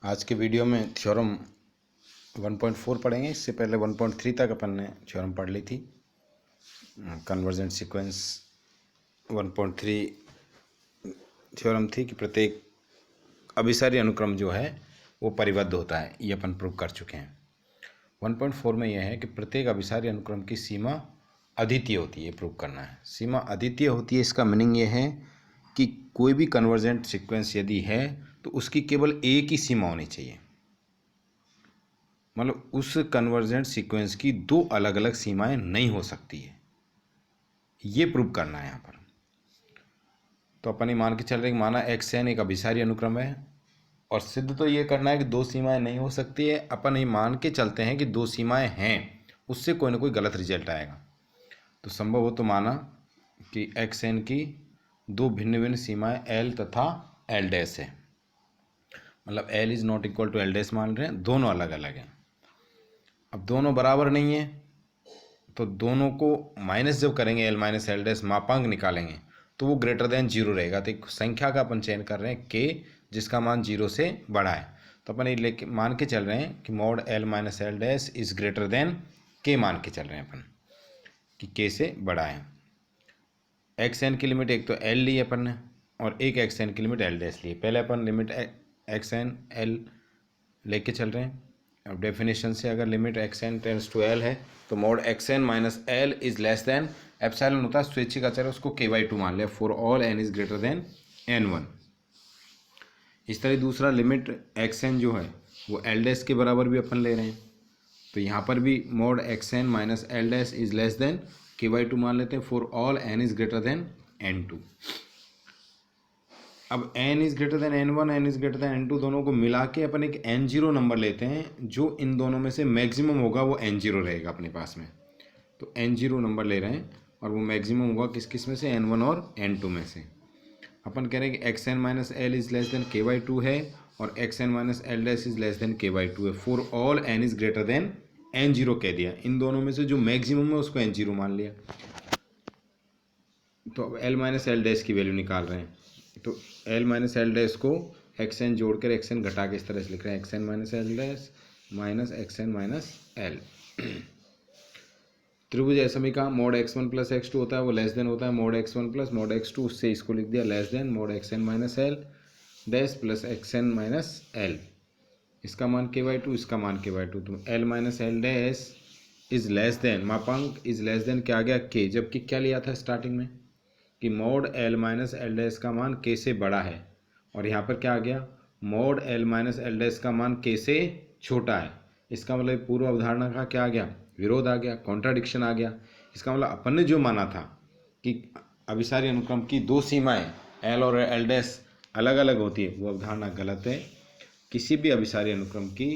आज के वीडियो में थ्योरम 1.4 पढ़ेंगे। इससे पहले 1.3 तक अपन ने थ्योरम पढ़ ली थी। कन्वर्जेंट सीक्वेंस 1.3 थ्योरम थी कि प्रत्येक अभिसारी अनुक्रम जो है वो परिबद्ध होता है, ये अपन प्रूव कर चुके हैं। 1.4 में यह है कि प्रत्येक अभिसारी अनुक्रम की सीमा अद्वितीय होती है, प्रूव करना है। सीमा अद्वितीय होती है, इसका मीनिंग ये है कि कोई भी कन्वर्जेंट सीक्वेंस यदि है तो उसकी केवल एक ही सीमा होनी चाहिए। मतलब उस कन्वर्जेंट सीक्वेंस की दो अलग अलग सीमाएं नहीं हो सकती है, ये प्रूव करना है यहाँ पर। तो अपन ये मान के चल रहे हैं कि माना xn एक अभिसारी अनुक्रम है और सिद्ध तो ये करना है कि दो सीमाएं नहीं हो सकती है। अपन ये मान के चलते हैं कि दो सीमाएं हैं, उससे कोई ना कोई गलत रिजल्ट आएगा। तो संभव हो तो माना कि xn की दो भिन्न भिन्न सीमाएं l तथा l डैश है, मतलब l is not equal to l dash मान रहे हैं, दोनों अलग अलग हैं। अब दोनों बराबर नहीं है तो दोनों को माइनस जब करेंगे l माइनस एल डैश, मापांक निकालेंगे तो वो ग्रेटर देन जीरो रहेगा। तो एक संख्या का अपन चयन कर रहे हैं k, जिसका मान जीरो से बड़ा है। तो अपन ये लेके मान के चल रहे हैं कि mod l minus L dash is greater then k, मान के चल रहे हैं अपन कि k से बड़ा है। xn की लिमिट एक तो l ली अपन ने और एक xn की लिमिट l डैश ली। पहले अपन लिमिट xn l लेके चल रहे हैं। अब डेफिनेशन से अगर limit xn tends to l है तो mod xn minus l is less than epsilon होता है स्वैच्छिक अचर है, उसको k/2 मान लिया for all n is greater than n1। इस तरह दूसरा लिमिट xn जो है वो l डैश के बराबर भी अपन ले रहे हैं, तो यहाँ पर भी mod xn minus l dash is less then k/2 मान लेते हैं for all n is greater then n2। अब n is greater than n1, n is greater then n2, दोनों को मिला के अपन एक n0 नंबर लेते हैं, जो इन दोनों में से मैक्सिमम होगा वो n0 रहेगा अपने पास में। तो n0 नंबर ले रहे हैं और वो मैक्सिमम होगा किस किस में से, n1 और n2 में से। अपन कह रहे हैं कि xn minus l is less then k/2 है और xn minus l dash is less then k/2 है for all n is greater then n0 कह दिया। इन दोनों में से जो मैक्सिमम है उसको n0 मान लिया। तो अब l माइनस एल डैश की वैल्यू निकाल रहे हैं, तो l माइनस एल डैश को xn जोड़कर xn घटा के इस तरह से लिख रहे हैं, xn minus L dash minus xn minus l। त्रिभुज असमी का मॉड x1 प्लस x2 होता है वो लेस देन होता है mod x1 plus mod x2, उससे इसको लिख दिया less than mod xn minus L dash plus xn minus l। इसका मान k/2, इसका मान k/2। तो l minus L dash is less then, मापांक इज लेस देन क्या आ गया k, जबकि क्या लिया था स्टार्टिंग में कि mod l minus L dash का मान k से बड़ा है, और यहाँ पर क्या आ गया mod l minus L dash का मान k से छोटा है। इसका मतलब पूर्व अवधारणा का क्या आ गया, विरोध आ गया, कॉन्ट्राडिक्शन आ गया। इसका मतलब अपन ने जो माना था कि अभिसारी अनुक्रम की दो सीमाएं l और l डैश अलग अलग होती है, वो अवधारणा गलत है। किसी भी अभिसारी अनुक्रम की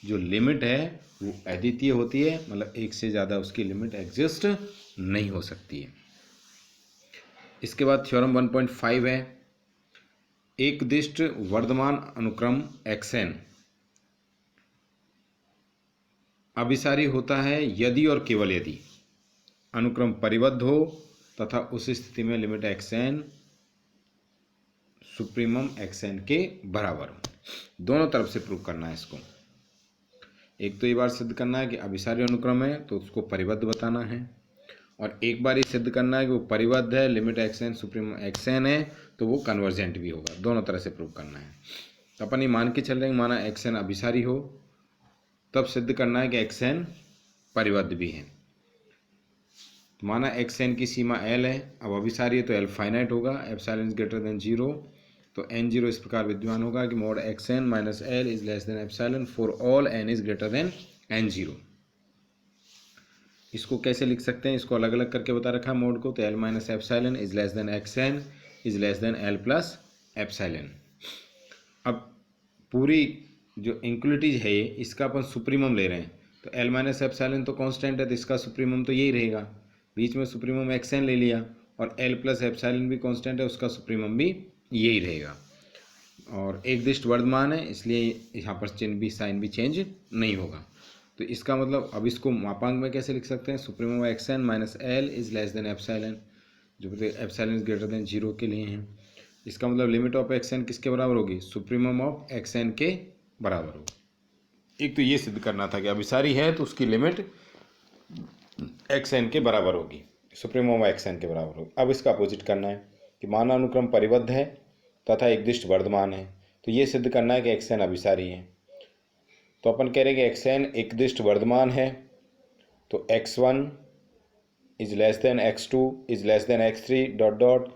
जो लिमिट है वो अद्वितीय होती है, मतलब एक से ज़्यादा उसकी लिमिट एग्जिस्ट नहीं हो सकती है। इसके बाद थ्योरम 1.5 है, एक दिष्ट वर्धमान अनुक्रम xn अभिसारी होता है यदि और केवल यदि अनुक्रम परिबद्ध हो तथा उस स्थिति में लिमिट xn सुप्रीमम xn के बराबर हो। दोनों तरफ से प्रूव करना है इसको। एक तो ये बार सिद्ध करना है कि अभिसारी अनुक्रम है तो उसको परिबद्ध बताना है, और एक बार ये सिद्ध करना है कि वो परिबद्ध है, लिमिट xn सुप्रीमम xn है तो वो कन्वर्जेंट भी होगा। दोनों तरह से प्रूव करना है। तो अपन ये मान के चल रहे हैं माना xn अभिसारी हो तब सिद्ध करना है कि xn परिबद्ध भी है। माना xn की सीमा l है, अब अभिसारी है तो l फाइनाइट होगा, एप्सिलॉन इज ग्रेटर देन 0, तो n0 इस प्रकार विद्यमान होगा कि mod xn minus l is less than epsilon for all n is greater then n0। इसको कैसे लिख सकते हैं, इसको अलग अलग करके बता रखा है मोड को, तो l minus epsilon is less then xn is less then l plus epsilon. अब पूरी जो इंक्वलिटीज है ये, इसका अपन सुप्रीमम ले रहे हैं, तो l माइनस एप्सिलॉन तो कांस्टेंट है तो इसका सुप्रीमम तो यही रहेगा, बीच में सुप्रीमम xn ले लिया, और l प्लस एप्सिलॉन भी कांस्टेंट है, उसका सुप्रीमम भी यही रहेगा। और एक दिष्ट वर्धमान है इसलिए यहाँ पर चिन्ह भी, साइन भी चेंज नहीं होगा। तो इसका मतलब अब इसको मापांक में कैसे लिख सकते हैं, supremum xn minus l is less than epsilon, जो एप्सिलॉन इज ग्रेटर देन 0 के लिए हैं। इसका मतलब लिमिट ऑफ xn किसके बराबर होगी, सुप्रीमम ऑफ xn के बराबर हो। एक तो ये सिद्ध करना था कि अभिसारी है तो उसकी लिमिट एक्स एन के बराबर होगी, सुप्रीमम एक्स एन के बराबर होगी। अब इसका अपोजिट करना है कि माना अनुक्रम परिबद्ध है तथा एकदिष्ट वर्धमान है, तो ये सिद्ध करना है कि एक्स एन अभिसारी है। तो अपन कह रहे हैं कि एक्स एन एकदिष्ट वर्धमान है, तो x one is less than x two is less than x three dot dot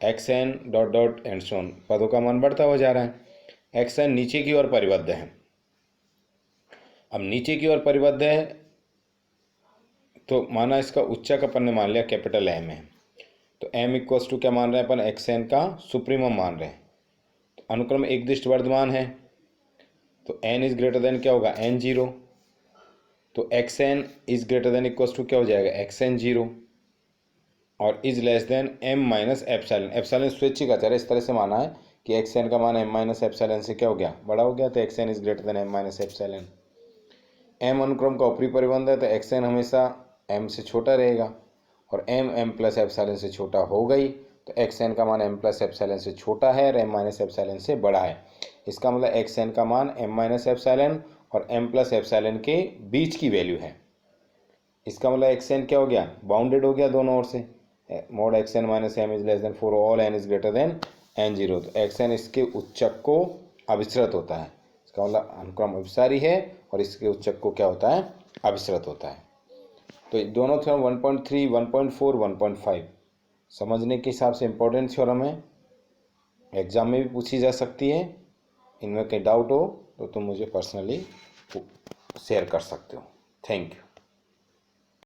x n dot dot and so on. पदों का मान बढ़ता हुआ जा रहा है। एक्स एन नीचे की ओर परिबद्ध है। अब नीचे की ओर परिबद्ध है तो माना इसका उच्चक अपन ने मान लिया कैपिटल एम है, तो एम इक्वल्स टू क्या मान रहे हैं अपन, एक्स एन का सुप्रीमम मान रहे हैं। तो अनुक्रम एकदिष्ट वर्धमान है तो एन इज ग्रेटर देन क्या होगा, एन जीरो, तो x n is greater than equals to क्या हो जाएगा, एक्स एन जीरो, और is less than m minus epsilon. Epsilon स्वैच्छिक अचर है, इस तरह से माना है कि एक्स एन का मान एम माइनस एप्सिलॉन से क्या हो गया, बड़ा हो गया, तो x n is greater than m minus epsilon. M अनुक्रम का ऊपरी परिबंध है तो एक्स एन हमेशा एम से छोटा रहेगा, और एम एम प्लस एप्सिलॉन से छोटा हो गई, तो एक्स एन का मान एम प्लस एप्सिलॉन से छोटा है और एम माइनस एप्सिलॉन से बड़ा है। इसका मतलब एक्स एन का मान एम माइनस एप्सिलॉन और एम प्लस एप्सिलॉन के बीच की वैल्यू है। इसका मतलब एक्स एन क्या हो गया, बाउंडेड हो गया दोनों ओर से। Mod x n minus m is less than for all n is greater than n zero, तो एक्स एन इसके उच्चक को अभिसृत होता है। इसका मतलब अनुक्रम अभिसारी है और इसके उच्चक को क्या होता है, अभिसृत होता है। तो दोनों थ्योरम 1.3, 1.4, 1.5 समझने के हिसाब से इम्पोर्टेंट थ्योरम है, एग्जाम में भी पूछी जा सकती है। इनमें कहीं डाउट हो तो तुम मुझे पर्सनली शेयर कर सकते हो। Thank you.